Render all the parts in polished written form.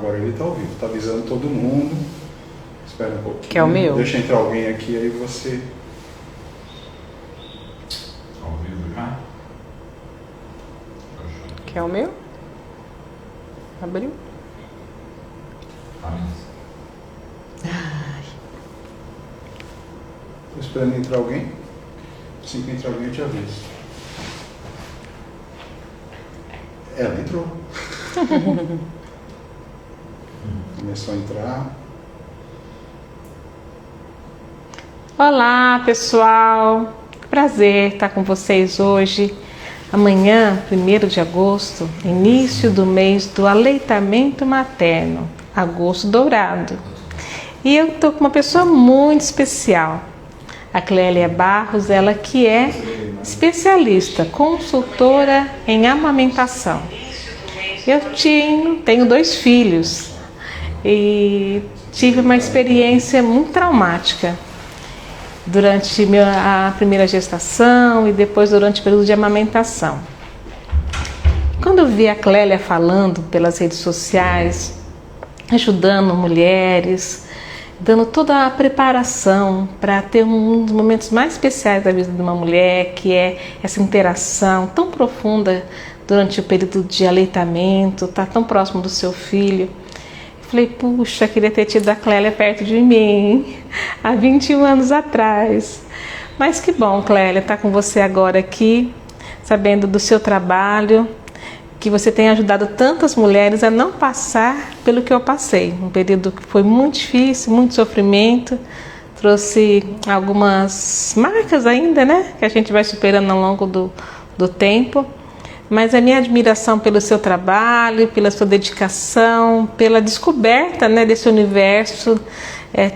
Agora ele está ao vivo, está avisando todo mundo. Espera um pouquinho. Que é o meu? Deixa entrar alguém aqui, aí você... Ao vivo já? Que é o meu? Abriu? Estou esperando entrar alguém. Assim que entrar alguém eu te aviso. Ela entrou. Começou a entrar. Olá, pessoal. Prazer estar com vocês hoje. Amanhã, 1º de agosto, início do mês do aleitamento materno, agosto dourado. E eu estou com uma pessoa muito especial, a Clélia Barros, ela que é especialista, consultora em amamentação. Eu tenho 2 filhos e tive uma experiência muito traumática durante a primeira gestação e depois durante o período de amamentação. Quando eu vi a Clélia falando pelas redes sociais, ajudando mulheres, dando toda a preparação para ter um dos momentos mais especiais da vida de uma mulher, que é essa interação tão profunda durante o período de aleitamento, estar tão próximo do seu filho. Falei, puxa, queria ter tido a Clélia perto de mim, há 21 anos atrás. Mas que bom, Clélia, estar com você agora aqui, sabendo do seu trabalho, que você tem ajudado tantas mulheres a não passar pelo que eu passei. Um período que foi muito difícil, muito sofrimento, trouxe algumas marcas ainda, né? Que a gente vai superando ao longo do tempo. Mas a minha admiração pelo seu trabalho, pela sua dedicação, pela descoberta, né, desse universo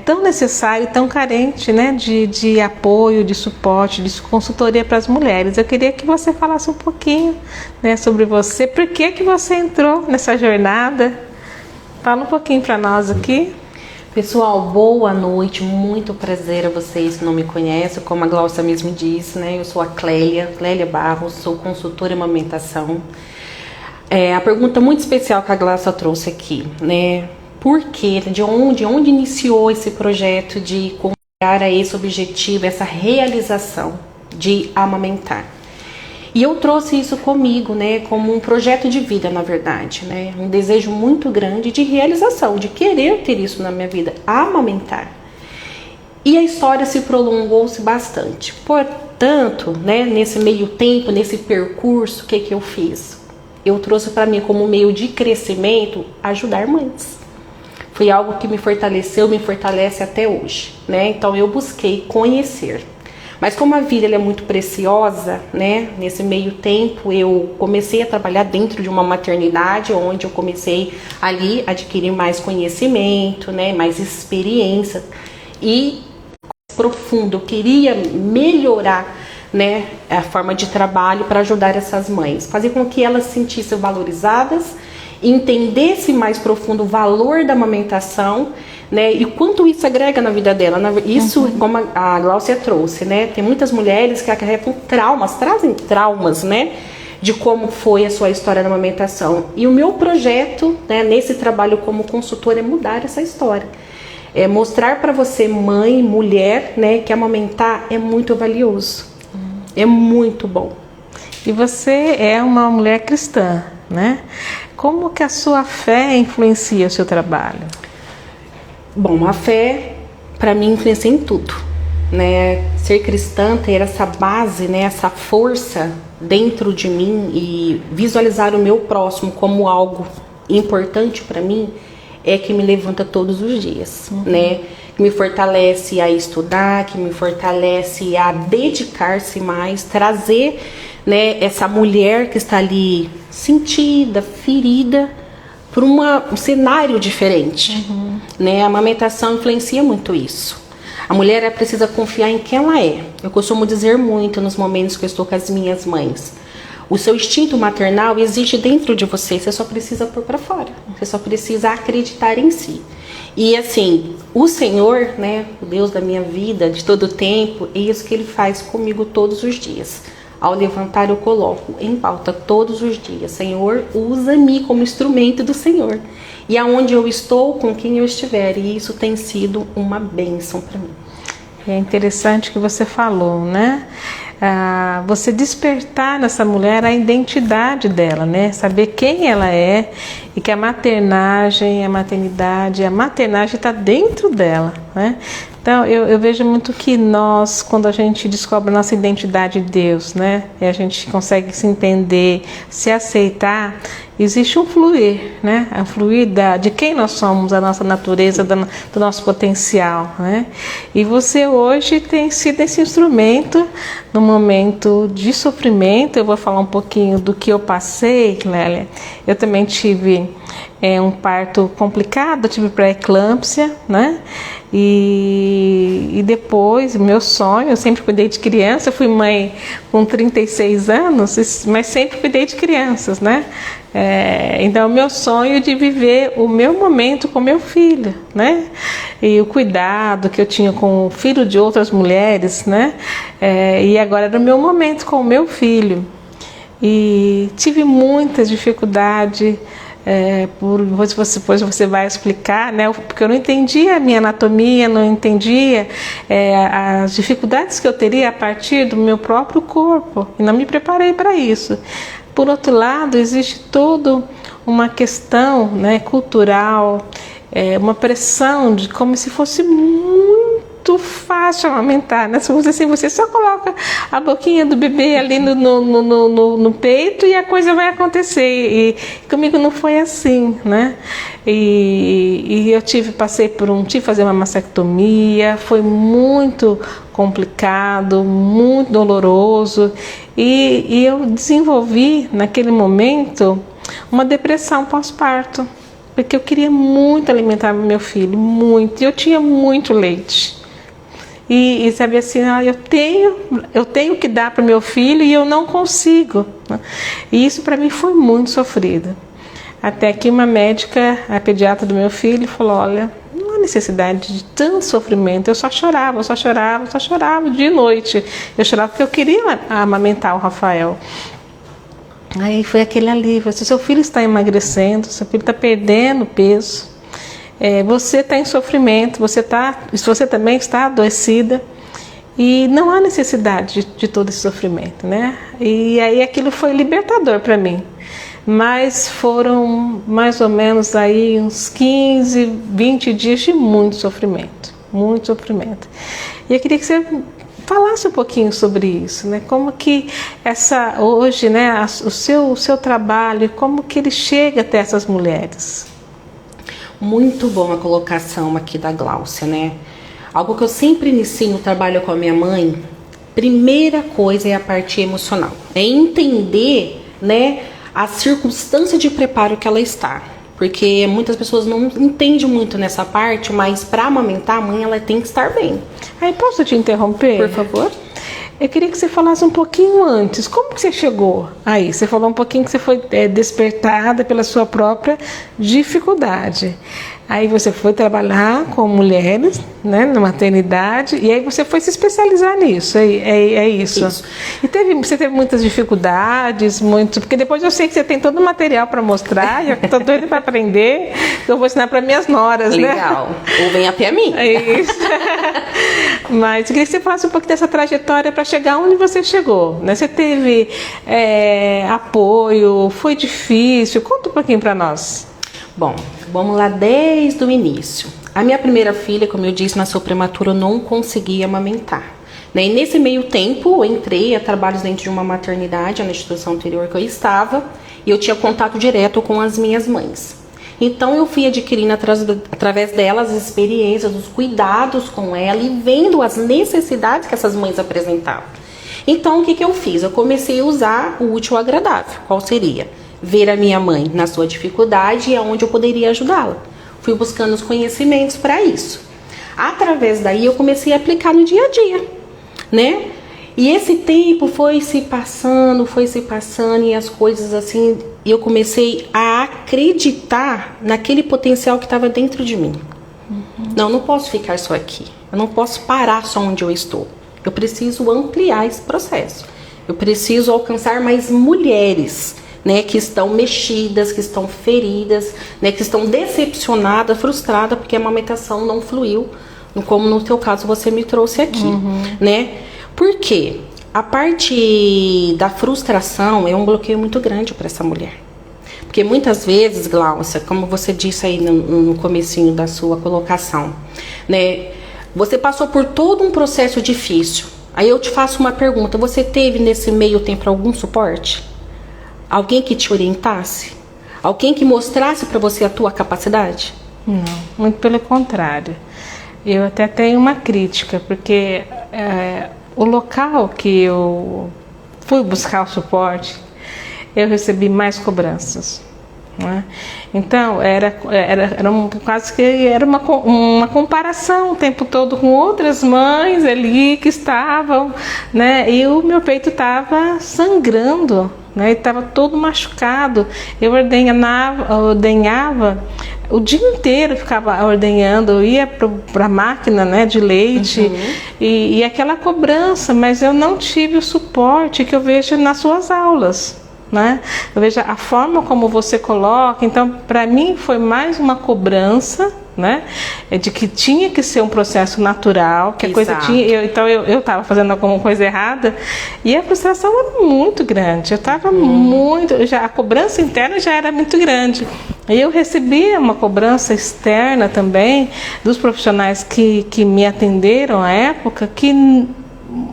tão necessário, tão carente, né, de apoio, de suporte, de consultoria para as mulheres. Eu queria que você falasse um pouquinho, né, sobre você, por que você entrou nessa jornada. Fala um pouquinho para nós aqui. Pessoal, boa noite, muito prazer a vocês que não me conhecem, como a Glaucia mesmo disse, né? Eu sou a Clélia Barros, sou consultora em amamentação. A pergunta muito especial que a Glaucia trouxe aqui, né? Por quê? De onde iniciou esse projeto de chegar a esse objetivo, essa realização de amamentar? E eu trouxe isso comigo, né, como um projeto de vida, na verdade, né, um desejo muito grande de realização, de querer ter isso na minha vida, amamentar. E a história se prolongou-se bastante. Portanto, né, nesse meio tempo, nesse percurso, o que eu fiz? Eu trouxe para mim como meio de crescimento ajudar mães. Foi algo que me fortaleceu, me fortalece até hoje, né? Então eu busquei conhecer. Mas como a vida ela é muito preciosa, né? Nesse meio tempo eu comecei a trabalhar dentro de uma maternidade, onde eu comecei ali a adquirir mais conhecimento, né? Mais experiência e profundo. Eu queria melhorar, né, a forma de trabalho para ajudar essas mães, fazer com que elas se sentissem valorizadas, entendesse mais profundo o valor da amamentação, né, e quanto isso agrega na vida dela. Isso, como a Glaucia trouxe, né, tem muitas mulheres que acarretam traumas, trazem traumas, né, de como foi a sua história da amamentação. E o meu projeto, né, nesse trabalho como consultora, é mudar essa história. É mostrar para você, mãe, mulher, né, que amamentar é muito valioso, é muito bom. E você é uma mulher cristã, né? Como que a sua fé influencia o seu trabalho? Bom, a fé, para mim, influencia em tudo, né? Ser cristã, ter essa base, né, essa força dentro de mim e visualizar o meu próximo como algo importante para mim, é que me levanta todos os dias, né? Que me fortalece a estudar, que me fortalece a dedicar-se mais, trazer, né, essa mulher que está ali sentida, ferida, para um cenário diferente, né? A amamentação influencia muito isso. A mulher ela precisa confiar em quem ela é. Eu costumo dizer muito nos momentos que eu estou com as minhas mães. O seu instinto maternal existe dentro de você, você só precisa pôr para fora. Você só precisa acreditar em si. E assim, o Senhor, né, o Deus da minha vida, de todo o tempo, é isso que Ele faz comigo todos os dias. Ao levantar, eu coloco em pauta todos os dias: Senhor, usa-me como instrumento do Senhor. e aonde eu estou, com quem eu estiver. E isso tem sido uma bênção para mim. É interessante que você falou, né? Você despertar nessa mulher a identidade dela, né? Saber quem ela é e que a maternagem, a maternidade, a maternagem está dentro dela, né? Então, eu vejo muito que nós, quando a gente descobre a nossa identidade de Deus, né? E a gente consegue se entender, se aceitar, existe um fluir, né? A fluir de quem nós somos, a nossa natureza, do nosso potencial, né? E você hoje tem sido esse instrumento no momento de sofrimento. Eu vou falar um pouquinho do que eu passei, Lélia. Eu também tive um parto complicado, tive pré-eclâmpsia, né? E depois, meu sonho, eu sempre cuidei de criança, eu fui mãe com 36 anos, mas sempre cuidei de crianças, né? Então, o meu sonho de viver o meu momento com meu filho, né? E o cuidado que eu tinha com o filho de outras mulheres, né? E agora era o meu momento com o meu filho. E tive muitas dificuldades. Depois você vai explicar, né? Porque eu não entendia a minha anatomia, não entendia as dificuldades que eu teria a partir do meu próprio corpo, e não me preparei para isso. Por outro lado, existe toda uma questão, né, cultural, uma pressão de como se fosse muito fácil amamentar, né? Se você só coloca a boquinha do bebê ali no peito e a coisa vai acontecer. E comigo não foi assim, né? E eu tive que fazer uma mastectomia, foi muito complicado, muito doloroso, e eu desenvolvi naquele momento uma depressão pós-parto, porque eu queria muito alimentar meu filho, muito, e eu tinha muito leite. E sabia assim, eu tenho que dar para o meu filho e eu não consigo, né? E isso para mim foi muito sofrido. Até que uma médica, a pediatra do meu filho, falou: olha, não há necessidade de tanto sofrimento. Eu só chorava de noite. Eu chorava porque eu queria amamentar o Rafael. Aí foi aquele alívio: se seu filho está emagrecendo, seu filho está perdendo peso, você está em sofrimento, você também está adoecida, e não há necessidade de todo esse sofrimento, né? E aí aquilo foi libertador para mim. Mas foram mais ou menos aí uns 15, 20 dias de muito sofrimento, muito sofrimento. E eu queria que você falasse um pouquinho sobre isso, né? Como que hoje, né, o seu trabalho, como que ele chega até essas mulheres? Muito bom a colocação aqui da Gláucia, né? Algo que eu sempre inicio no trabalho com a minha mãe, primeira coisa é a parte emocional. É entender, né, a circunstância de preparo que ela está. Porque muitas pessoas não entendem muito nessa parte, mas para amamentar a mãe, ela tem que estar bem. Aí, posso te interromper? Por favor. Eu queria que você falasse um pouquinho antes. Como que você chegou aí? Você falou um pouquinho que você foi despertada pela sua própria dificuldade. Aí você foi trabalhar com mulheres, né, na maternidade, e aí você foi se especializar nisso, é isso. E você teve muitas dificuldades, porque depois eu sei que você tem todo o material para mostrar, e eu estou doida para aprender, que eu vou ensinar para minhas noras, legal, né? Legal, ou vem até a mim. É isso. Mas eu queria que você falasse um pouco dessa trajetória para chegar onde você chegou, né? Você teve apoio, foi difícil? Conta um pouquinho para nós. Bom, vamos lá desde o início. A minha primeira filha, como eu disse, nasceu prematura, eu não conseguia amamentar, né? E nesse meio tempo, eu entrei a trabalhos dentro de uma maternidade, na instituição anterior que eu estava, e eu tinha contato direto com as minhas mães. Então eu fui adquirindo através delas as experiências, os cuidados com ela e vendo as necessidades que essas mães apresentavam. Então o que eu fiz? Eu comecei a usar o útil ao agradável. Qual seria? Ver a minha mãe na sua dificuldade e aonde eu poderia ajudá-la. Fui buscando os conhecimentos para isso. Através daí eu comecei a aplicar no dia a dia, né? E esse tempo foi se passando e as coisas assim, eu comecei a acreditar naquele potencial que estava dentro de mim. Não posso ficar só aqui. Eu não posso parar só onde eu estou. Eu preciso ampliar esse processo. Eu preciso alcançar mais mulheres, né, que estão mexidas, que estão feridas, né, que estão decepcionadas, frustradas porque a amamentação não fluiu, como no teu caso você me trouxe aqui, né? Por quê? A parte da frustração é um bloqueio muito grande para essa mulher. Porque muitas vezes, Glaucia, como você disse aí no comecinho da sua colocação, né? Você passou por todo um processo difícil. Aí eu te faço uma pergunta, você teve nesse meio tempo algum suporte? Alguém que te orientasse? Alguém que mostrasse para você a tua capacidade? Não, muito pelo contrário. Eu até tenho uma crítica, porque o local que eu fui buscar o suporte, eu recebi mais cobranças, né? Então, quase que era uma comparação o tempo todo com outras mães ali que estavam, né? E o meu peito estava sangrando, né? Estava todo machucado. Eu ordenhava o dia inteiro, ficava ordenhando, eu ia para a máquina, né, de leite, e aquela cobrança, mas eu não tive o suporte que eu vejo nas suas aulas, né? Eu vejo a forma como você coloca. Então, para mim foi mais uma cobrança, né, de que tinha que ser um processo natural, que a coisa tinha, então eu estava fazendo alguma coisa errada, e a frustração era muito grande. Eu estava a cobrança interna já era muito grande. E eu recebia uma cobrança externa também dos profissionais que me atenderam à época, que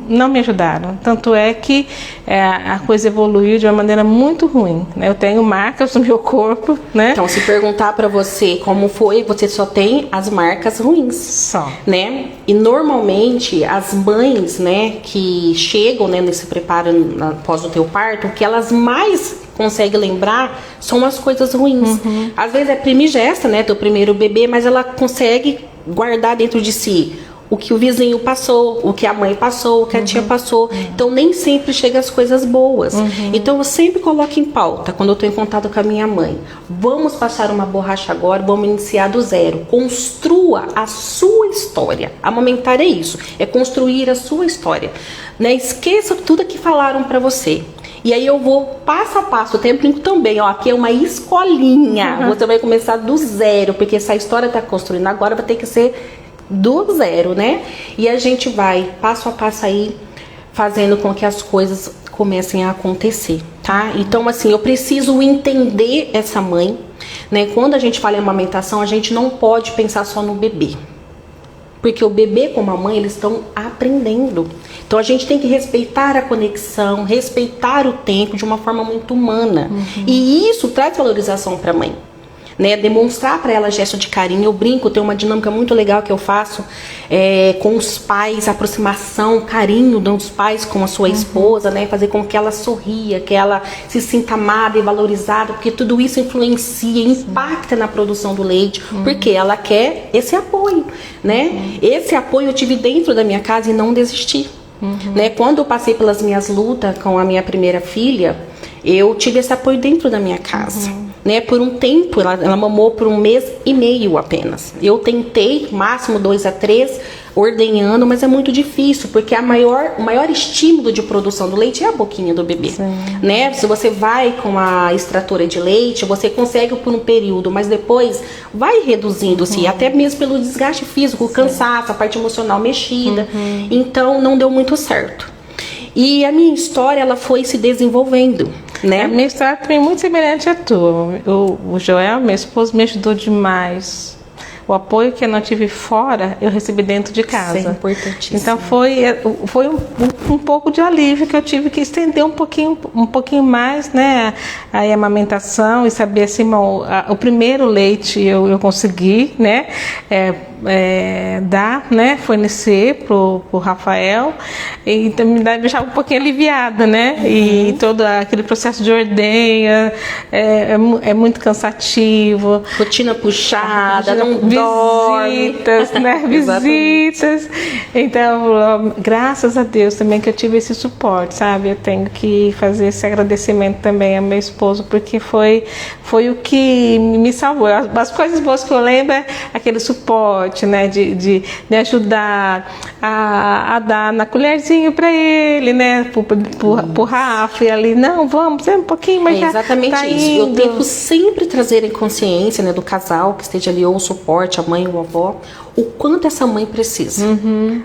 não me ajudaram. Tanto é que a coisa evoluiu de uma maneira muito ruim, né? Eu tenho marcas no meu corpo, né? Então, se perguntar para você como foi, você só tem as marcas ruins. Só. Né? E normalmente as mães, né, que chegam, né, nesse preparo após o teu parto, o que elas mais conseguem lembrar são as coisas ruins. Às vezes é primigesta, né, teu primeiro bebê, mas ela consegue guardar dentro de si o que o vizinho passou, o que a mãe passou, o que a tia passou. Então, nem sempre chega as coisas boas. Então, eu sempre coloco em pauta, quando eu estou em contato com a minha mãe, vamos passar uma borracha agora, vamos iniciar do zero. Construa a sua história. Amamentar é isso, é construir a sua história. Né? Esqueça tudo que falaram para você. E aí eu vou passo a passo, o tempo também, ó, aqui é uma escolinha. Você vai começar do zero, porque essa história está construindo agora, vai ter que ser do zero, né? E a gente vai passo a passo aí fazendo com que as coisas comecem a acontecer, tá? Então, assim, eu preciso entender essa mãe, né? Quando a gente fala em amamentação, a gente não pode pensar só no bebê, porque o bebê com a mãe, eles estão aprendendo. Então, a gente tem que respeitar a conexão, respeitar o tempo de uma forma muito humana. E isso traz valorização para a mãe. Né, demonstrar para ela gesto de carinho. Eu brinco, tem uma dinâmica muito legal que eu faço com os pais, aproximação, carinho dos pais com a sua esposa, né, fazer com que ela sorria, que ela se sinta amada e valorizada, porque tudo isso influencia, impacta na produção do leite, porque ela quer esse apoio, né? Esse apoio eu tive dentro da minha casa e não desisti. Né? Quando eu passei pelas minhas lutas com a minha primeira filha, eu tive esse apoio dentro da minha casa. Né? Por um tempo, ela mamou por 1 mês e meio apenas. Eu tentei, máximo 2 a 3, ordenhando, mas é muito difícil, porque o maior estímulo de produção do leite é a boquinha do bebê. Né? Se você vai com a extratora de leite, você consegue por um período, mas depois vai reduzindo-se, até mesmo pelo desgaste físico, o cansaço, a parte emocional mexida. Então, não deu muito certo. E a minha história, ela foi se desenvolvendo, né? A minha história também é muito semelhante à tua. O Joel, meu esposo, me ajudou demais. O apoio que eu não tive fora, eu recebi dentro de casa. Isso é importantíssimo. Então foi um pouco de alívio que eu tive que estender um pouquinho mais, né, a amamentação, e saber assim, o primeiro leite eu consegui, né, dar, né, fornecer pro Rafael, e então me deixava um pouquinho aliviada, né, e todo aquele processo de ordenha é muito cansativo. Rotina puxada, não dorme. Visitas, né, visitas. Então, graças a Deus também que eu tive esse suporte, sabe, eu tenho que fazer esse agradecimento também ao meu esposo, porque foi o que me salvou. As coisas boas que eu lembro é aquele suporte, suporte, né? De ajudar a dar na colherzinho para ele, né? Pro Rafa e ali, não, vamos, um pouquinho, mas já exatamente tá isso. indo. Eu tento sempre trazer em consciência, né, do casal que esteja ali, ou o suporte, a mãe ou a avó, o quanto essa mãe precisa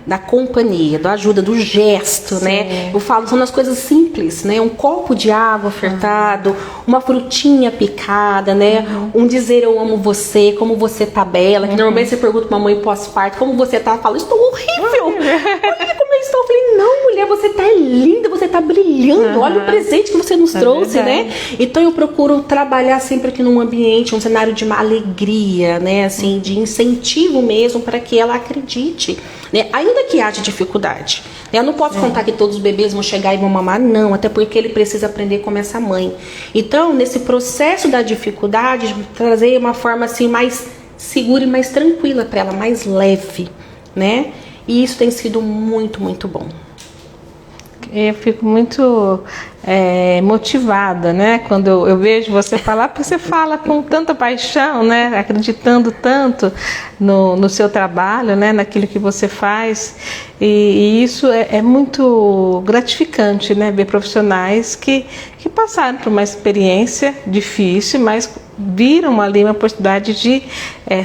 da companhia, da ajuda, do gesto, né? Eu falo, são as coisas simples, né? Um copo de água ofertado, uma frutinha picada, né? Um dizer eu amo você, como você tá bela, que normalmente você pergunta pra uma mãe pós-parto, como você tá? Ela fala, estou horrível! Olha como eu estou. Eu falei, não, mulher, você tá linda, você tá brilhando, olha o presente que você nos trouxe, né? Então eu procuro trabalhar sempre aqui num ambiente, um cenário de uma alegria, né? Assim, de incentivo mesmo, para que ela acredite, né? Ainda que haja dificuldade. Eu não posso contar que todos os bebês vão chegar e vão mamar, não, até porque ele precisa aprender como essa mãe. Então, nesse processo da dificuldade, trazer uma forma assim mais segura e mais tranquila para ela, mais leve, né? E isso tem sido muito, muito bom. Eu fico muito motivada, né? Quando eu vejo você falar, porque você fala com tanta paixão, né? Acreditando tanto no seu trabalho, né? Naquilo que você faz. E isso é muito gratificante, né? Ver profissionais que passaram por uma experiência difícil, mas viram ali uma oportunidade de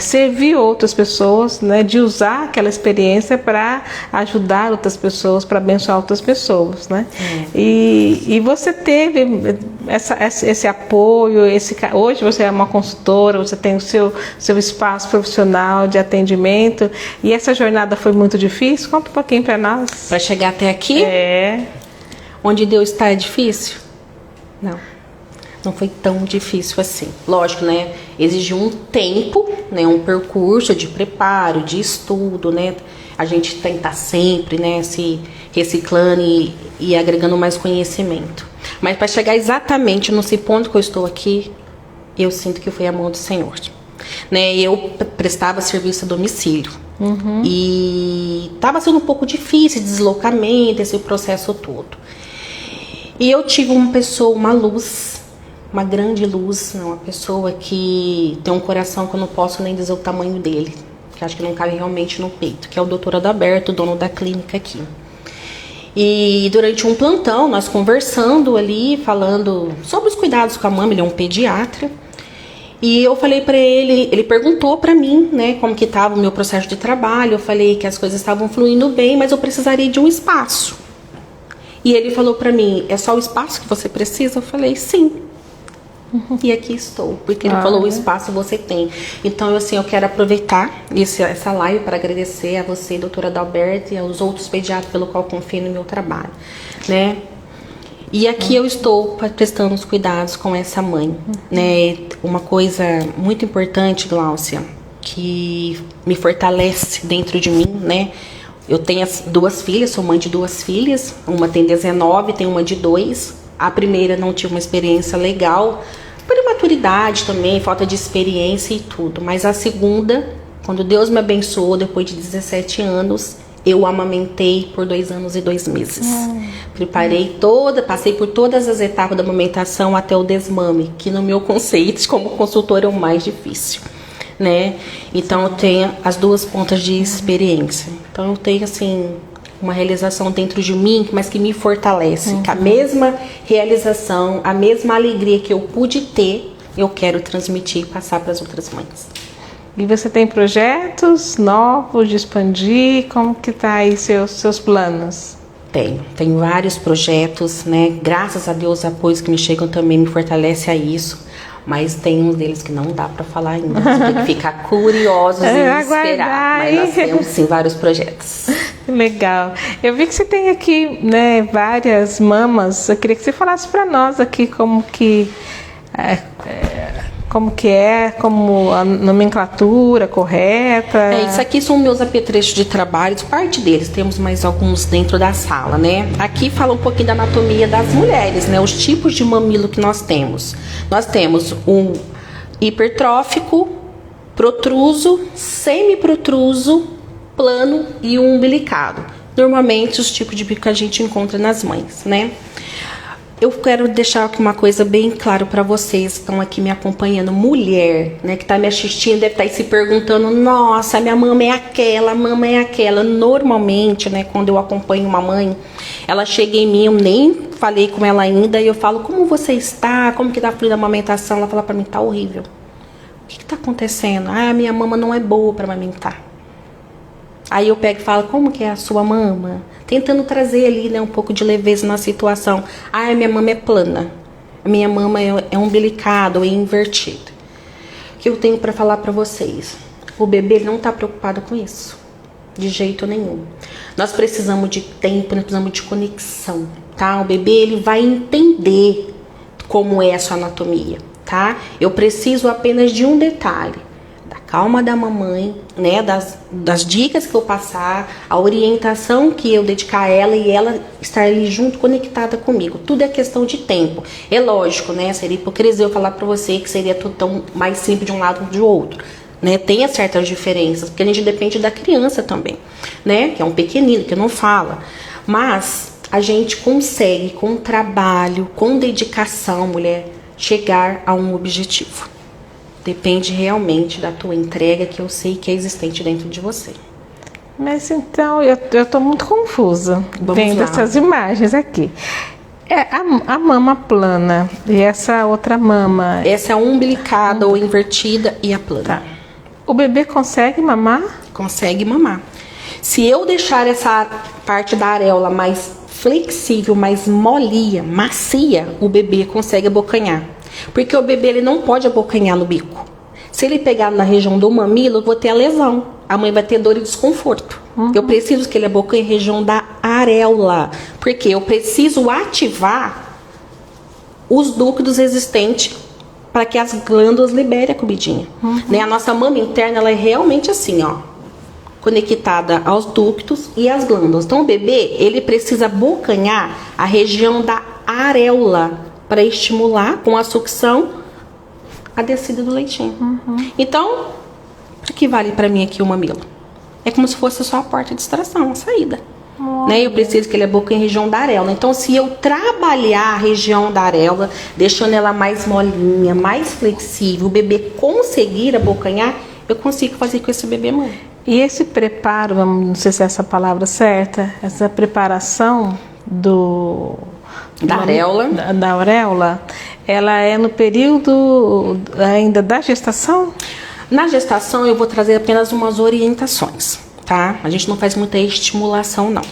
servir outras pessoas, né? De usar aquela experiência para ajudar outras pessoas, para abençoar outras pessoas, né? E você teve esse apoio, hoje você é uma consultora, você tem o seu espaço profissional de atendimento, e essa jornada foi muito difícil? Conta um pouquinho para nós. Para chegar até aqui? Onde Deus está é difícil? Não foi tão difícil assim. Lógico, né? Exigiu um tempo, né? Um percurso de preparo, de estudo, né? A gente tem que estar sempre, né? Se reciclando e agregando mais conhecimento. Mas para chegar exatamente nesse ponto que eu estou aqui, eu sinto que foi a mão do Senhor, né? Eu prestava serviço a domicílio. E estava sendo um pouco difícil, deslocamento, esse processo todo. E eu tive uma pessoa, uma luz, uma grande luz, uma pessoa que tem um coração que eu não posso nem dizer o tamanho dele, que acho que não cabe realmente no peito, que é o Dr. Adalberto, dono da clínica aqui. E durante um plantão, nós conversando ali, falando sobre os cuidados com a mama, ele é um pediatra, e eu falei para ele perguntou para mim, né, como que estava o meu processo de trabalho. Eu falei que as coisas estavam fluindo bem, mas eu precisaria de um espaço. E ele falou para mim, é só o espaço que você precisa? Eu falei, sim. E aqui estou, porque ele falou, o espaço você tem. Então, assim, eu quero aproveitar essa live para agradecer a você, doutora Adalberto, e aos outros pediatras pelo qual confio no meu trabalho, né? E aqui eu estou prestando os cuidados com essa mãe, né? Uma coisa muito importante, Gláucia, que me fortalece dentro de mim, né? Eu tenho duas filhas, sou mãe de duas filhas. Uma tem 19, tem uma de 2. A primeira não tive uma experiência legal, por imaturidade também, falta de experiência e tudo. Mas a segunda, quando Deus me abençoou, depois de 17 anos, eu amamentei por 2 anos e 2 meses. Passei por todas as etapas da amamentação até o desmame, que no meu conceito, como consultora, é o mais difícil, né? Então eu tenho as duas pontas de experiência. Então eu tenho, assim, uma realização dentro de mim, mas que me fortalece. Que a mesma realização, a mesma alegria que eu pude ter, eu quero transmitir e passar para as outras mães. E você tem projetos novos de expandir? Como que tá aí seus planos? Tenho vários projetos, né? Graças a Deus, os apoios que me chegam também me fortalecem a isso. Mas tem um deles que não dá para falar ainda. Você tem que ficar curiosos e esperar. Mas nós temos sim vários projetos. Legal. Eu vi que você tem aqui, né, várias mamas. Eu queria que você falasse para nós aqui como a nomenclatura correta. Isso aqui são meus apetrechos de trabalho, parte deles, temos mais alguns dentro da sala, né? Aqui fala um pouquinho da anatomia das mulheres, né? Os tipos de mamilo que nós temos. Nós temos um hipertrófico, protruso, semiprotruso, plano e um umbilicado. Normalmente os tipos de bico que a gente encontra nas mães, né? eu quero deixar aqui uma coisa bem clara para vocês que estão aqui me acompanhando. Mulher, né, que tá me assistindo, deve estar aí se perguntando: nossa, minha mama é aquela, a mama é aquela. Normalmente, né, quando eu acompanho uma mãe, ela chega em mim, eu nem falei com ela ainda, e eu falo: como você está? Como que tá fluindo a amamentação? Ela fala para mim: tá horrível. O que tá acontecendo? Ah, minha mama não é boa para amamentar. Aí eu pego e falo: como que é a sua mama? Tentando trazer ali, né, um pouco de leveza na situação. Ah, a minha mama é plana. A minha mama é umbilicada ou é invertida. O que eu tenho para falar para vocês? O bebê não tá preocupado com isso. De jeito nenhum. Nós precisamos de tempo, nós precisamos de conexão, tá? O bebê, ele vai entender como é a sua anatomia, tá? Eu preciso apenas de um detalhe. Calma da mamãe, né, das dicas que eu passar, a orientação que eu dedicar a ela e ela estar ali junto, conectada comigo. Tudo é questão de tempo. É lógico, né, seria hipocrisia eu falar pra você que seria tudo tão mais simples de um lado do outro, né? Tem certas diferenças, porque a gente depende da criança também, né, que é um pequenino, que não fala. Mas a gente consegue, com trabalho, com dedicação, mulher, chegar a um objetivo. Depende realmente da tua entrega, que eu sei que é existente dentro de você. Mas então, eu tô muito confusa vendo essas imagens aqui. A mama plana e essa outra mama... Essa é a umbilicada ou invertida e a plana. Tá. O bebê consegue mamar? Consegue mamar. Se eu deixar essa parte da areola mais flexível, mais molinha, macia, o bebê consegue abocanhar. Porque o bebê, ele não pode abocanhar no bico. Se ele pegar na região do mamilo, eu vou ter a lesão. A mãe vai ter dor e desconforto. Eu preciso que ele abocanhe a região da areola. Porque eu preciso ativar os ductos existentes para que as glândulas liberem a comidinha. Né? A nossa mama interna, ela é realmente assim, ó, conectada aos ductos e às glândulas. Então o bebê, ele precisa abocanhar a região da areola para estimular com a sucção a descida do leitinho. Então, o que vale para mim aqui o mamilo? É como se fosse só a porta de extração, a saída. Né? Eu preciso que ele abocanhe a região da areola. Então, se eu trabalhar a região da areola, deixando ela mais molinha, mais flexível, o bebê conseguir abocanhar, eu consigo fazer com esse bebê mãe. E esse preparo, não sei se é essa palavra certa, essa preparação da auréola, ela é no período ainda da gestação? Na gestação eu vou trazer apenas umas orientações, tá? A gente não faz muita estimulação, não.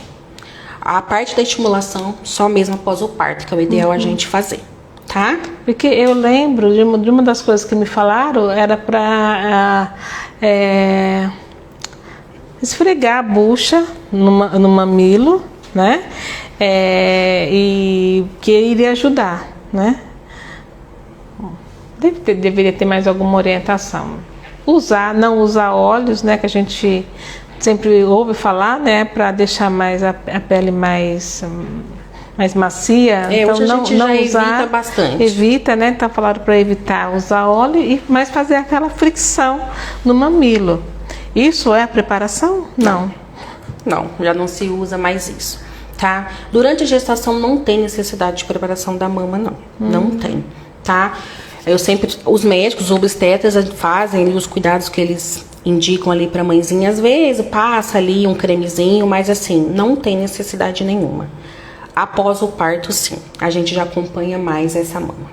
A parte da estimulação só mesmo após o parto, que é o ideal a gente fazer, tá? Porque eu lembro de uma das coisas que me falaram, era para esfregar a bucha no mamilo, né? E que iria ajudar, né? Deveria ter mais alguma orientação. Não usar óleos, né? Que a gente sempre ouve falar, né? Para deixar mais a pele mais macia. Então hoje a gente não já usar, evita bastante. Evita, né? Tá falando para evitar usar óleo mas fazer aquela fricção no mamilo. Isso é a preparação? Não, já não se usa mais isso. Tá? Durante a gestação não tem necessidade de preparação da mama, não. Não tem, tá? Os médicos, os obstetras fazem ali os cuidados que eles indicam ali pra mãezinha. Às vezes passa ali um cremezinho, mas assim, não tem necessidade nenhuma. Após o parto, sim, a gente já acompanha mais essa mama.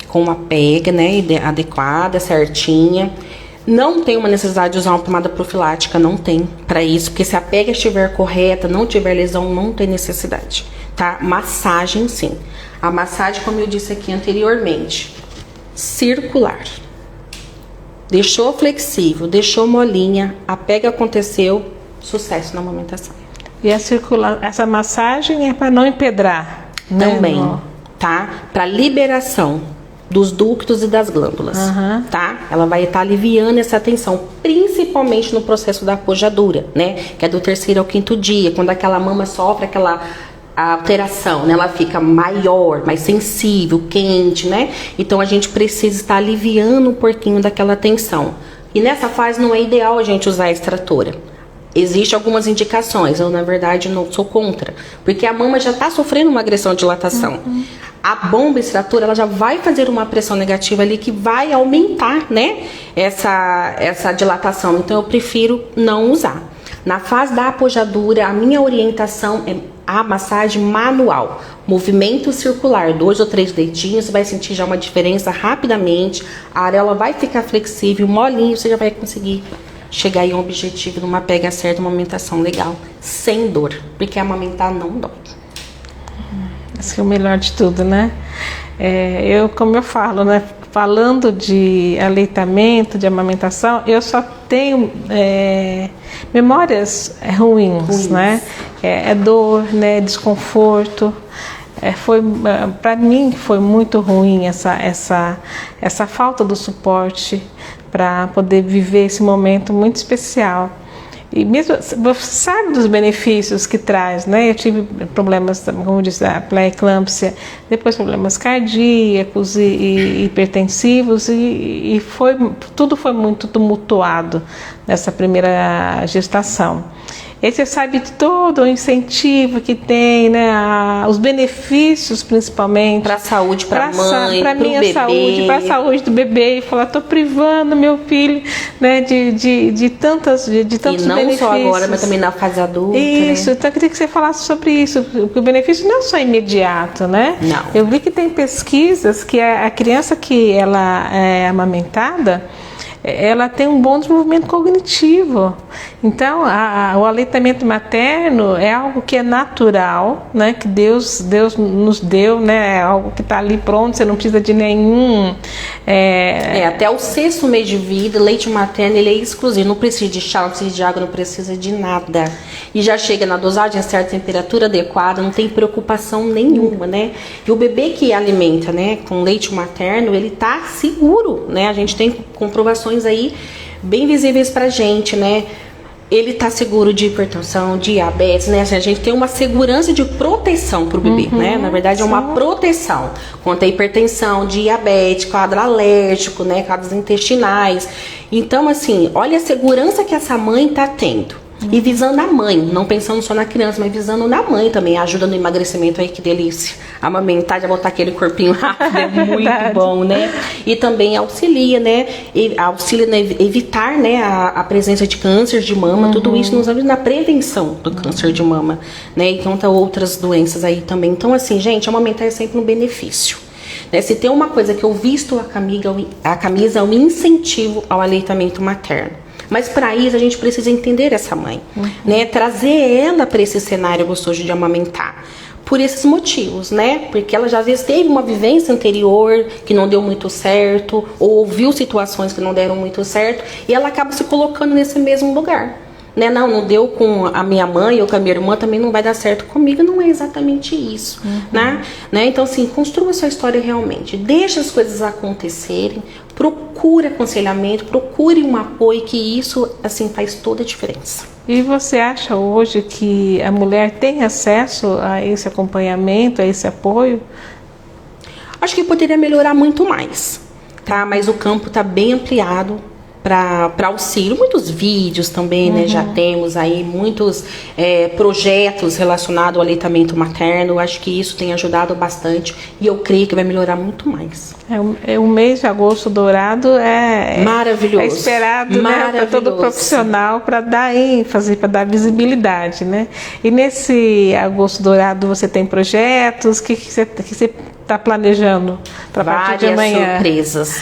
Com uma pega, né, adequada, certinha. Não tem uma necessidade de usar uma pomada profilática, não tem para isso, porque se a pega estiver correta, não tiver lesão, não tem necessidade, tá? Massagem, sim. A massagem, como eu disse aqui anteriormente, circular. Deixou flexível, deixou molinha, a pega aconteceu, sucesso na amamentação. E essa massagem é para não empedrar, né? Também, tá? Para liberação dos ductos e das glândulas, tá? Ela vai estar aliviando essa tensão, principalmente no processo da apojadura, né? Que é do 3º ao 5º dia, quando aquela mama sofre aquela alteração, né? Ela fica maior, mais sensível, quente, né? Então a gente precisa estar aliviando um pouquinho daquela tensão. E nessa fase não é ideal a gente usar a extratora. Existem algumas indicações, eu na verdade não sou contra, porque a mama já está sofrendo uma agressão de dilatação. A bomba extratora, ela já vai fazer uma pressão negativa ali que vai aumentar, né, essa dilatação. Então eu prefiro não usar. Na fase da apojadura, a minha orientação é a massagem manual, movimento circular, 2 ou 3 dedinhos, você vai sentir já uma diferença rapidamente, a areola vai ficar flexível, molinho, você já vai conseguir chegar em um objetivo, numa pega certa, uma amamentação legal, sem dor, porque amamentar não dói. Esse é o melhor de tudo, né? Como eu falo, né? Falando de aleitamento, de amamentação, eu só tenho memórias ruins, né? Dor, né? Desconforto. Para mim foi muito ruim essa falta do suporte para poder viver esse momento muito especial. E mesmo você sabe dos benefícios que traz, né? Eu tive problemas, como eu disse, a pré-eclâmpsia, depois problemas cardíacos e hipertensivos e tudo foi muito tumultuado nessa primeira gestação. E você sabe de todo o incentivo que tem, né? Os benefícios, principalmente. Para a saúde, para a mãe, para minha bebê. Saúde, para a saúde do bebê. E falar, estou privando meu filho, né, de tantos benefícios. E não só agora, mas também na fase adulta. Isso, né? Então eu queria que você falasse sobre isso. Porque o benefício não é só imediato, né? Não. Eu vi que tem pesquisas que a criança que ela é amamentada, ela tem um bom desenvolvimento cognitivo. Então, o aleitamento materno é algo que é natural, né? Que Deus nos deu, né? É algo que está ali pronto, você não precisa de nenhum... Até o 6º mês de vida, leite materno, ele é exclusivo. Não precisa de chá, não precisa de água, não precisa de nada. E já chega na dosagem, a certa temperatura adequada, não tem preocupação nenhuma, né? E o bebê que alimenta, né, com leite materno, ele tá seguro, né? A gente tem comprovações aí bem visíveis pra gente, né? Ele tá seguro de hipertensão, diabetes, né? Assim, a gente tem uma segurança de proteção pro bebê, né? Na verdade, é uma proteção contra a hipertensão, diabetes, quadro alérgico, né? Quadros intestinais. Então, assim, olha a segurança que essa mãe tá tendo. E visando a mãe, não pensando só na criança, mas visando na mãe também, ajuda no emagrecimento aí, que delícia. Amamentar, já botar aquele corpinho rápido, é muito bom, né? E também auxilia, né? Auxilia a evitar, né, a presença de câncer de mama, tudo isso nos ajuda na prevenção do câncer de mama, né? E contra outras doenças aí também. Então, assim, gente, amamentar é sempre um benefício. Né? Se tem uma coisa que eu visto a camisa é um incentivo ao aleitamento materno. Mas para isso a gente precisa entender essa mãe, né? Trazer ela para esse cenário gostoso de amamentar. Por esses motivos, né? Porque ela já às vezes teve uma vivência anterior que não deu muito certo, ou ouviu situações que não deram muito certo, e ela acaba se colocando nesse mesmo lugar. Né? Não deu com a minha mãe ou com a minha irmã, também não vai dar certo comigo. Não é exatamente isso, né? Então, assim, construa sua história realmente. Deixa as coisas acontecerem. Procure aconselhamento, procure um apoio, que isso, assim, faz toda a diferença. E você acha hoje que a mulher tem acesso a esse acompanhamento, a esse apoio? Acho que poderia melhorar muito mais, tá? Mas o campo está bem ampliado para auxílio, muitos vídeos também, né? Já temos aí muitos projetos relacionados ao aleitamento materno. Acho que isso tem ajudado bastante e eu creio que vai melhorar muito mais. O mês de agosto dourado é maravilhoso, é esperado, né, para todo profissional, para dar ênfase, para dar visibilidade, né? E nesse agosto dourado você tem projetos que você está planejando para a partir de amanhã?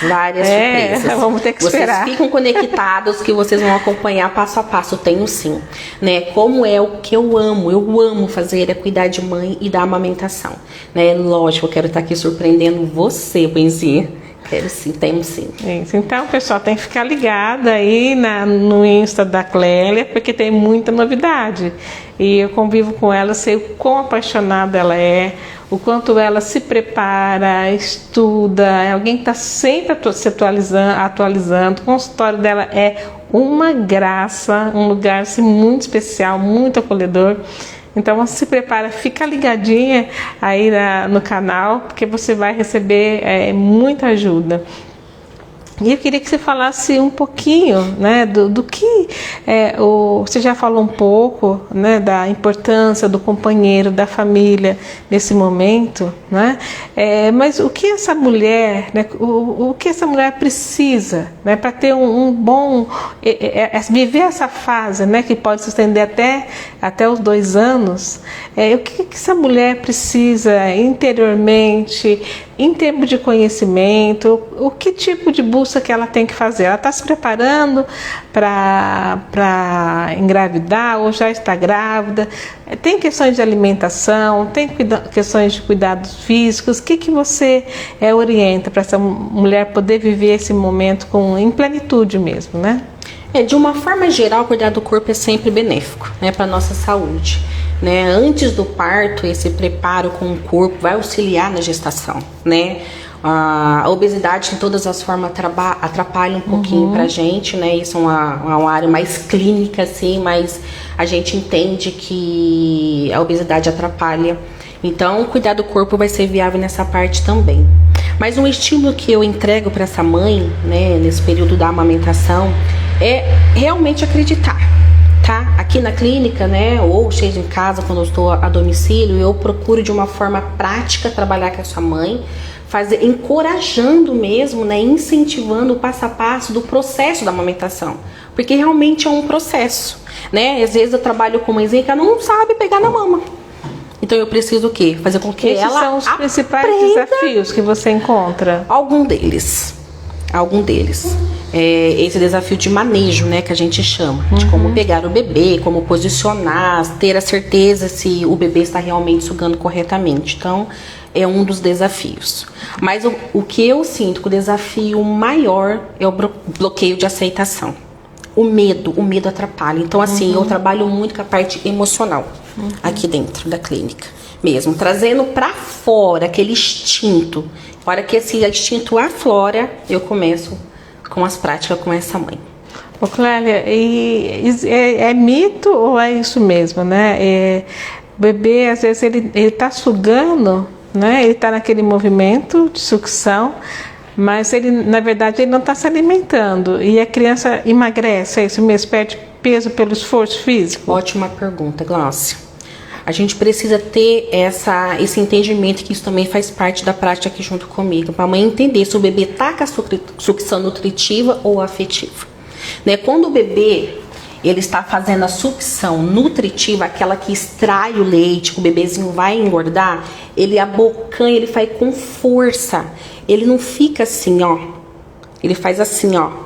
Várias surpresas. Vamos ter que esperar. Vocês ficam conectados que vocês vão acompanhar passo a passo. Tenho sim, né? Como é o que eu amo fazer, é cuidar de mãe e da amamentação, né? Lógico, eu quero estar aqui surpreendendo você, Benzinha. Quero sim, temos sim. Isso. Então, pessoal, tem que ficar ligado aí no Insta da Clélia, porque tem muita novidade. E eu convivo com ela, sei o quão apaixonada ela é, o quanto ela se prepara, estuda, é alguém que está sempre se atualizando. O consultório dela é uma graça, um lugar assim, muito especial, muito acolhedor. Então se prepara, fica ligadinha aí no canal, porque você vai receber muita ajuda. E eu queria que você falasse um pouquinho, né, do que você já falou um pouco, né, da importância do companheiro, da família nesse momento, né? Mas o que essa mulher, né, o que essa mulher precisa, né, para ter um bom viver essa fase, né, que pode se estender até os 2 anos? O que essa mulher precisa interiormente, em termos de conhecimento? O que tipo de busca que ela tem que fazer? Ela está se preparando para engravidar ou já está grávida? Tem questões de alimentação, tem questões de cuidados físicos. O que você orienta para essa mulher poder viver esse momento em plenitude mesmo, né? De uma forma geral, cuidar do corpo é sempre benéfico, né, para a nossa saúde. Né? Antes do parto, esse preparo com o corpo vai auxiliar na gestação, né? A obesidade, em todas as formas, atrapalha um pouquinho pra gente, né? Isso é uma área mais clínica, assim, mas a gente entende que a obesidade atrapalha. Então, cuidar do corpo vai ser viável nessa parte também. Mas um estímulo que eu entrego para essa mãe, né, nesse período da amamentação, é realmente acreditar. Tá? Aqui na clínica, né, ou seja em casa, quando eu estou a domicílio, eu procuro de uma forma prática trabalhar com a sua mãe, encorajando mesmo, né, incentivando o passo a passo do processo da amamentação, porque realmente é um processo, né? Às vezes eu trabalho com mãezinha que ela não sabe pegar na mama, então eu preciso o quê? Fazer com que Esses ela são os principais aprenda desafios que você encontra? Algum deles. Esse desafio de manejo, né, que a gente chama, de como pegar o bebê, como posicionar, ter a certeza se o bebê está realmente sugando corretamente. Então, é um dos desafios. Mas o que eu sinto que o desafio maior é o bloqueio de aceitação. O medo atrapalha. Então, assim, eu trabalho muito com a parte emocional aqui dentro da clínica mesmo, trazendo para fora aquele instinto. A hora que esse instinto aflora, eu começo com as práticas com essa mãe. Ô Clélia, é mito ou é isso mesmo, né? O bebê, às vezes, ele está sugando, né? Ele está naquele movimento de sucção, mas ele, na verdade, ele não está se alimentando. E a criança emagrece, é isso mesmo? Perde peso pelo esforço físico? Ótima pergunta, Glaucia. A gente precisa ter esse entendimento, que isso também faz parte da prática aqui junto comigo, para a mãe entender se o bebê está com a sucção nutritiva ou afetiva. Né? Quando o bebê ele está fazendo a sucção nutritiva, aquela que extrai o leite, que o bebezinho vai engordar, ele abocanha, ele faz com força. Ele não fica assim, ó. Ele faz assim, ó.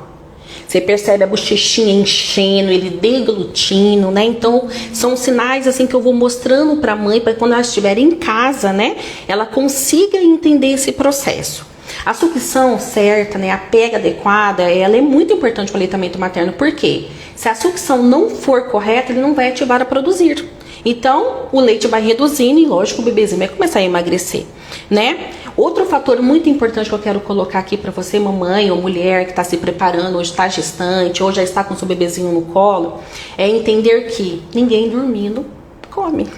Você percebe a bochechinha enchendo, ele deglutindo, né? Então, são sinais assim que eu vou mostrando para a mãe, para quando ela estiver em casa, né, ela consiga entender esse processo. A sucção certa, né, a pega adequada, ela é muito importante para o aleitamento materno. Por quê? Se a sucção não for correta, ele não vai ativar a produzir. Então, o leite vai reduzindo e, lógico, o bebezinho vai começar a emagrecer, né? Outro fator muito importante que eu quero colocar aqui para você, mamãe ou mulher que está se preparando, hoje está gestante, ou já está com seu bebezinho no colo, é entender que ninguém dormindo come.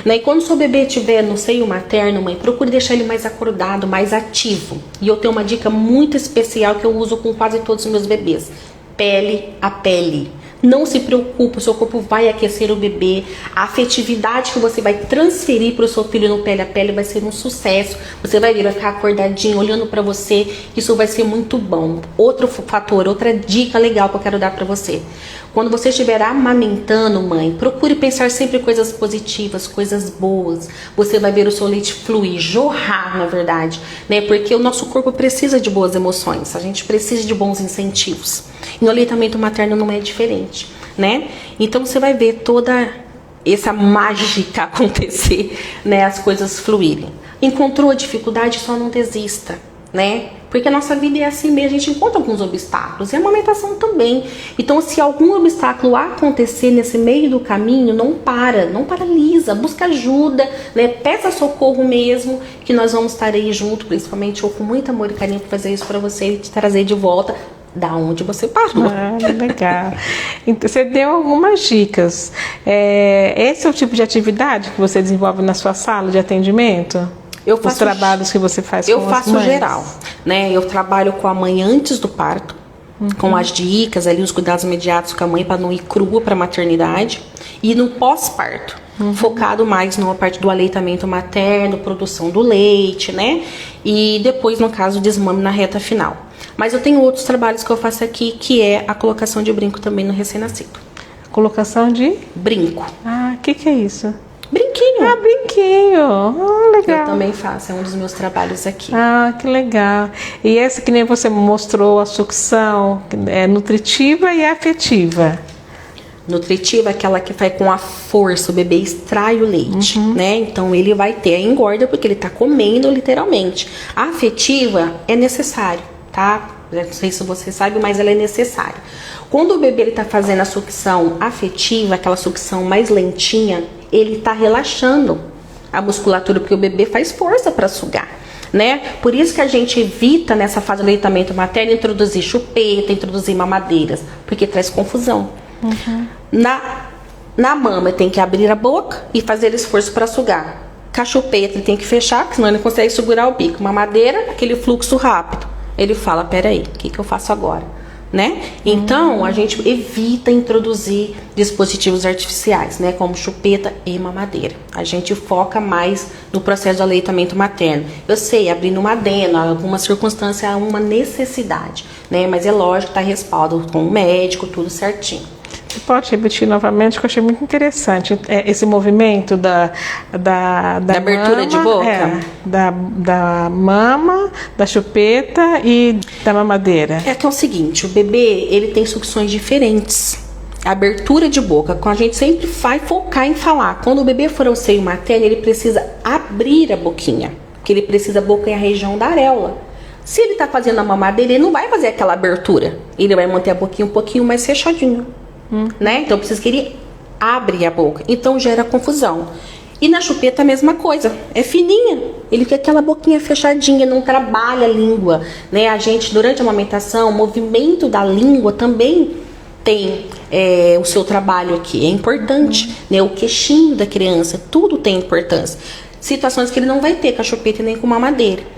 Né? E quando o seu bebê estiver no seio materno, mãe, procure deixar ele mais acordado, mais ativo. E eu tenho uma dica muito especial que eu uso com quase todos os meus bebês. Pele a pele. Não se preocupe, o seu corpo vai aquecer o bebê. A afetividade que você vai transferir para o seu filho no pele a pele vai ser um sucesso. Você vai ver, vai ficar acordadinho, olhando para você. Isso vai ser muito bom. Outro fator, outra dica legal que eu quero dar para você. Quando você estiver amamentando, mãe, procure pensar sempre coisas positivas, coisas boas. Você vai ver o seu leite fluir, jorrar, na verdade, né? Porque o nosso corpo precisa de boas emoções. A gente precisa de bons incentivos. E no aleitamento materno não é diferente, né? Então você vai ver toda essa mágica acontecer, né? As coisas fluírem. Encontrou a dificuldade, só não desista, né? Porque a nossa vida é assim mesmo, a gente encontra alguns obstáculos, e a amamentação também. Então, se algum obstáculo acontecer nesse meio do caminho, não paralisa, busca ajuda, né? Peça socorro mesmo, que nós vamos estar aí junto, principalmente eu com muito amor e carinho para fazer isso para você e te trazer de volta da onde você parou. Ah, legal. Então, você deu algumas dicas. Esse é o tipo de atividade que você desenvolve na sua sala de atendimento? Eu os trabalhos que você faz com Eu as faço mães? geral, né? Eu trabalho com a mãe antes do parto, com as dicas ali, os cuidados imediatos com a mãe para não ir crua para a maternidade, e no pós-parto, focado mais na parte do aleitamento materno, produção do leite, né? E depois, no caso, desmame na reta final. Mas eu tenho outros trabalhos que eu faço aqui, que é a colocação de brinco também no recém-nascido. Colocação de? Brinco. Ah, o que é isso? Brinquinho. Ah, brinquinho. Ah, legal. Eu também faço, é um dos meus trabalhos aqui. Ah, que legal. E essa que nem você mostrou, a sucção, é nutritiva e afetiva. Nutritiva é aquela que vai com a força, o bebê extrai o leite, né? Então ele vai ter a engorda porque ele tá comendo literalmente. A afetiva é necessário, tá? Não sei se você sabe, mas ela é necessária. Quando o bebê ele tá fazendo a sucção afetiva, aquela sucção mais lentinha, ele tá relaxando a musculatura porque o bebê faz força para sugar, né? Por isso que a gente evita nessa fase do aleitamento materno introduzir chupeta, introduzir mamadeiras, porque traz confusão. Na mama tem que abrir a boca e fazer esforço para sugar. Com a chupeta ele tem que fechar, porque senão ele não consegue segurar o bico. Mamadeira, aquele fluxo rápido. Ele fala, peraí, o que eu faço agora? Né? Então, a gente evita introduzir dispositivos artificiais, né? Como chupeta e mamadeira. A gente foca mais no processo de aleitamento materno. Eu sei, abrindo uma adeno, alguma circunstância, uma necessidade, né? Mas é lógico, tá respaldo com o médico, tudo certinho. Você pode repetir novamente, que eu achei muito interessante esse movimento da abertura mama, de boca? Da mama, da chupeta e da mamadeira. É que é o seguinte, o bebê, ele tem sucções diferentes. A abertura de boca, com a gente sempre vai focar em falar. Quando o bebê for ao seio materno, ele precisa abrir a boquinha, porque ele precisa abocanhar a região da areola. Se ele tá fazendo a mamadeira, ele não vai fazer aquela abertura. Ele vai manter a boquinha um pouquinho mais fechadinho. Né? Então precisa que ele abre a boca, então gera confusão. E na chupeta a mesma coisa, é fininha, ele quer aquela boquinha fechadinha, não trabalha a língua, né? A gente durante a amamentação, o movimento da língua também tem o seu trabalho aqui, é importante, né? O queixinho da criança, tudo tem importância. Situações que ele não vai ter com a chupeta nem com mamadeira.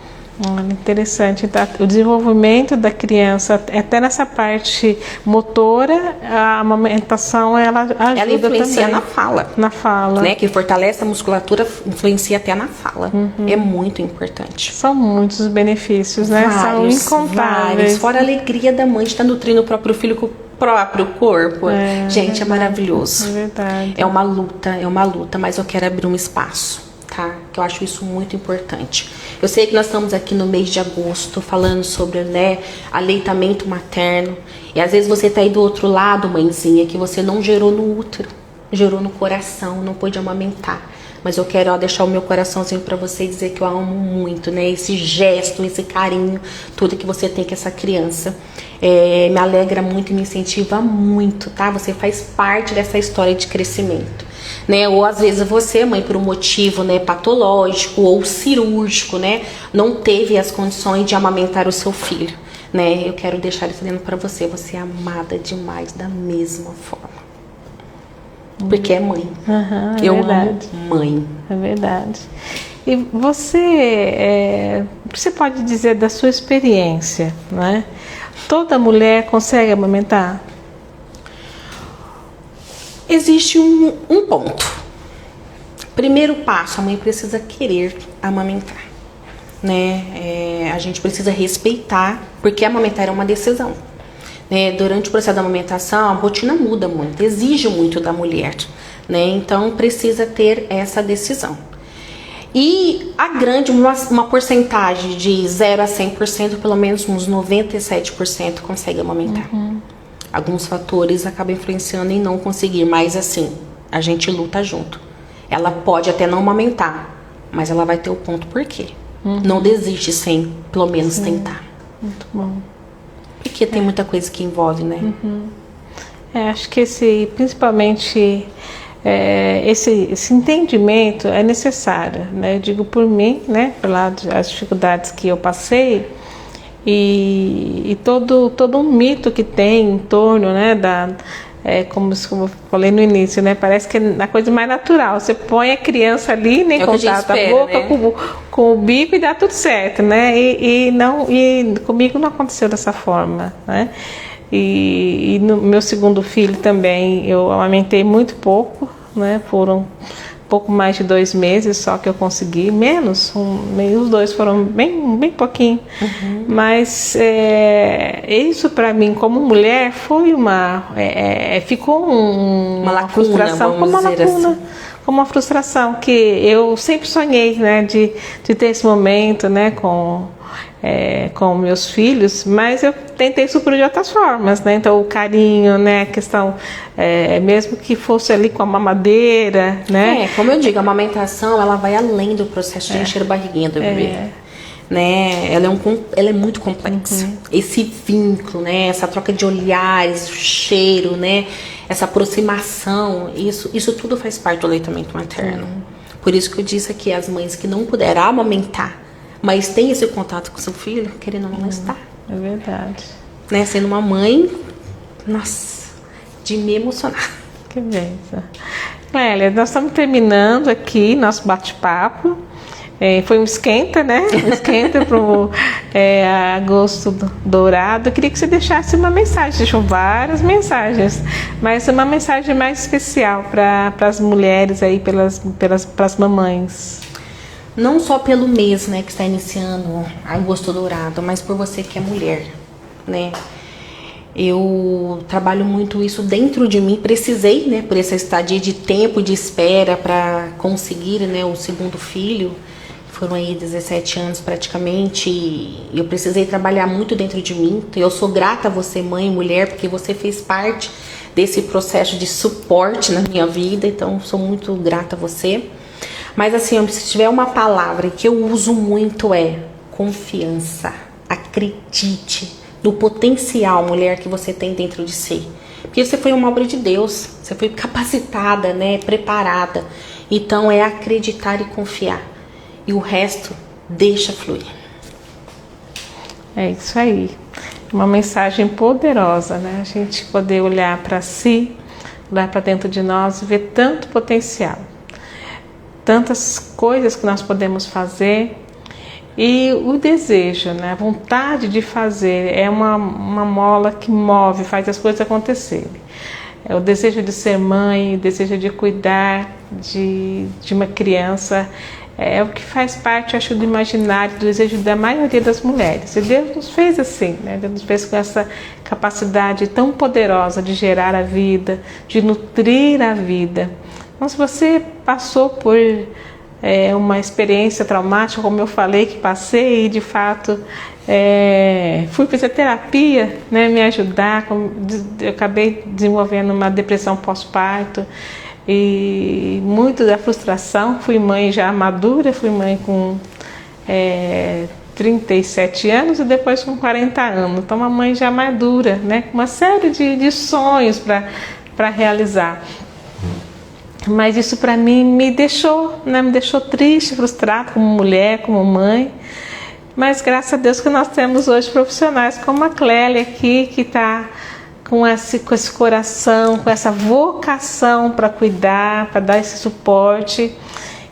Olha, interessante. Tá? O desenvolvimento da criança, até nessa parte motora, a amamentação ela ajuda. Ela influencia também na fala. Na fala. Né? Que fortalece a musculatura, influencia até na fala. É muito importante. São muitos benefícios, né? São incontáveis. Vários. Fora a alegria da mãe de estar nutrindo o próprio filho com o próprio corpo. Gente, é maravilhoso. É verdade. É uma luta, mas eu quero abrir um espaço. Tá? Que eu acho isso muito importante. Eu sei que nós estamos aqui no mês de agosto falando sobre, né, aleitamento materno, e às vezes você tá aí do outro lado, mãezinha, que você não gerou no útero, gerou no coração, não pôde amamentar. Mas eu quero deixar o meu coraçãozinho para você e dizer que eu amo muito, né, esse gesto, esse carinho, tudo que você tem com essa criança. Me alegra muito e me incentiva muito, tá? Você faz parte dessa história de crescimento. Né? Ou às vezes você, mãe, por um motivo, né, patológico ou cirúrgico, né, não teve as condições de amamentar o seu filho, né? Eu quero deixar isso dentro para você. Você é amada demais da mesma forma, porque é mãe. Eu amo mãe. É verdade. E você, o que você pode dizer da sua experiência, né? Toda mulher consegue amamentar? Existe um ponto. Primeiro passo, a mãe precisa querer amamentar, né? A gente precisa respeitar, porque amamentar é uma decisão, né? Durante o processo da amamentação, a rotina muda muito, exige muito da mulher, né? Então precisa ter essa decisão. E uma porcentagem de 0 a 100%, pelo menos uns 97% consegue amamentar. Alguns fatores acabam influenciando em não conseguir, mas assim, a gente luta junto. Ela pode até não amamentar, mas ela vai ter o ponto por quê. Não desiste sem, pelo menos, tentar. Muito bom. Porque tem muita coisa que envolve, né? Acho que principalmente esse entendimento é necessário, né? Eu digo por mim, né? Pelas dificuldades que eu passei. E todo um mito que tem em torno, né, como eu falei no início, né? Parece que é a coisa mais natural. Você põe a criança ali, nem contato a boca, né? com o bico e dá tudo certo, né? E comigo não aconteceu dessa forma, né? E no meu segundo filho também eu amamentei muito pouco, né? Foram pouco mais de 2 meses só que eu consegui, menos, os 2 foram bem pouquinho. Mas isso para mim como mulher foi ficou uma lacuna, frustração, como uma lacuna, assim. Como uma frustração que eu sempre sonhei, né, de ter esse momento, né, com meus filhos, mas eu tentei suprir de outras formas, né? Então o carinho, né? A questão, mesmo que fosse ali com a mamadeira, né? Como eu digo, a amamentação ela vai além do processo de encher a barriguinha do bebê. Né? Ela é muito complexa. Esse vínculo, né? Essa troca de olhares, o cheiro, né? Essa aproximação, isso tudo faz parte do aleitamento materno. Por isso que eu disse aqui, as mães que não puderam amamentar, mas tem esse contato com seu filho, querendo ou não estar. É verdade. Né? Sendo uma mãe, nossa, de me emocionar. Que beleza. Clélia, nós estamos terminando aqui nosso bate-papo. Foi um esquenta, né? Um esquenta para o agosto dourado. Eu queria que você deixasse uma mensagem. Deixou várias mensagens, mas uma mensagem mais especial para as mulheres aí, para as mamães. Não só pelo mês, né, que está iniciando agosto dourado, mas por você que é mulher, né? Eu trabalho muito isso dentro de mim. Precisei, né, por essa estadia de tempo de espera para conseguir, né, o segundo filho. Foram aí 17 anos praticamente. E eu precisei trabalhar muito dentro de mim. Então, eu sou grata a você, mãe e mulher, porque você fez parte desse processo de suporte na minha vida. Então, sou muito grata a você. Mas assim, se tiver uma palavra que eu uso muito é confiança. Acredite no potencial, mulher, que você tem dentro de si. Porque você foi uma obra de Deus. Você foi capacitada, né? Preparada. Então é acreditar e confiar. E o resto, deixa fluir. É isso aí. Uma mensagem poderosa, né? A gente poder olhar para si, olhar para dentro de nós e ver tanto potencial. Tantas coisas que nós podemos fazer e o desejo, né? A vontade de fazer é uma mola que move, faz as coisas acontecerem. É o desejo de ser mãe, o desejo de cuidar de uma criança, é o que faz parte, acho, do imaginário, do desejo da maioria das mulheres. E Deus nos fez assim, né? Deus nos fez com essa capacidade tão poderosa de gerar a vida, de nutrir a vida. Então, se você passou por uma experiência traumática, como eu falei que passei, e de fato fui fazer terapia, né, me ajudar, eu acabei desenvolvendo uma depressão pós-parto e muito da frustração. Fui mãe já madura, fui mãe com 37 anos e depois com 40 anos. Então, uma mãe já madura, né, com uma série de sonhos para realizar. Mas isso para mim me deixou triste, frustrada como mulher, como mãe. Mas graças a Deus que nós temos hoje profissionais como a Clélia aqui, que está com esse coração, com essa vocação para cuidar, para dar esse suporte.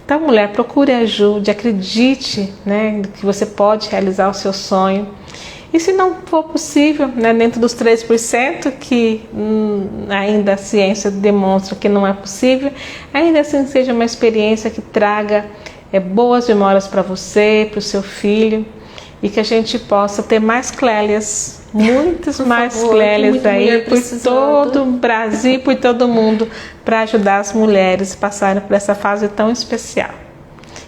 Então, mulher, procure ajuda, acredite, né, que você pode realizar o seu sonho. E se não for possível, né, dentro dos 3%, que ainda a ciência demonstra que não é possível, ainda assim seja uma experiência que traga boas memórias para você, para o seu filho, e que a gente possa ter mais Clélias, muitas mais Clélias aí por todo o Brasil, por todo o mundo, para ajudar as mulheres a passarem por essa fase tão especial.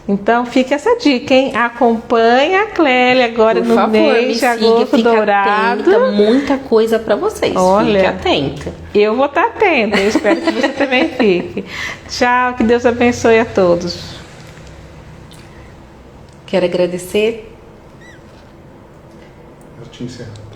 Então, fica essa dica, hein? Acompanha a Clélia agora no mês de agosto dourado. Atenta, muita coisa para vocês. Olha, fique atenta. Eu vou estar atenta, eu espero que você também fique. Tchau, que Deus abençoe a todos. Quero agradecer. Eu te encerro.